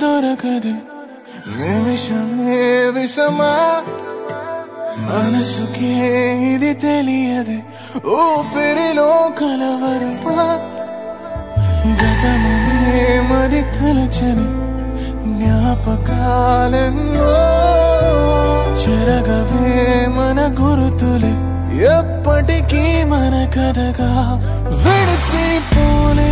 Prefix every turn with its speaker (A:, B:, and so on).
A: దొరకదే నిమిషమే విషమా మనసుకే ఇది తెలియదే ఊపిరిలో కలవరమా గతమునే మది తలచని జ్ఞాపకాలెన్నో చెరగవే మన గుర్తులే ఎప్పటికీ మన కథగా విడిచిపోలే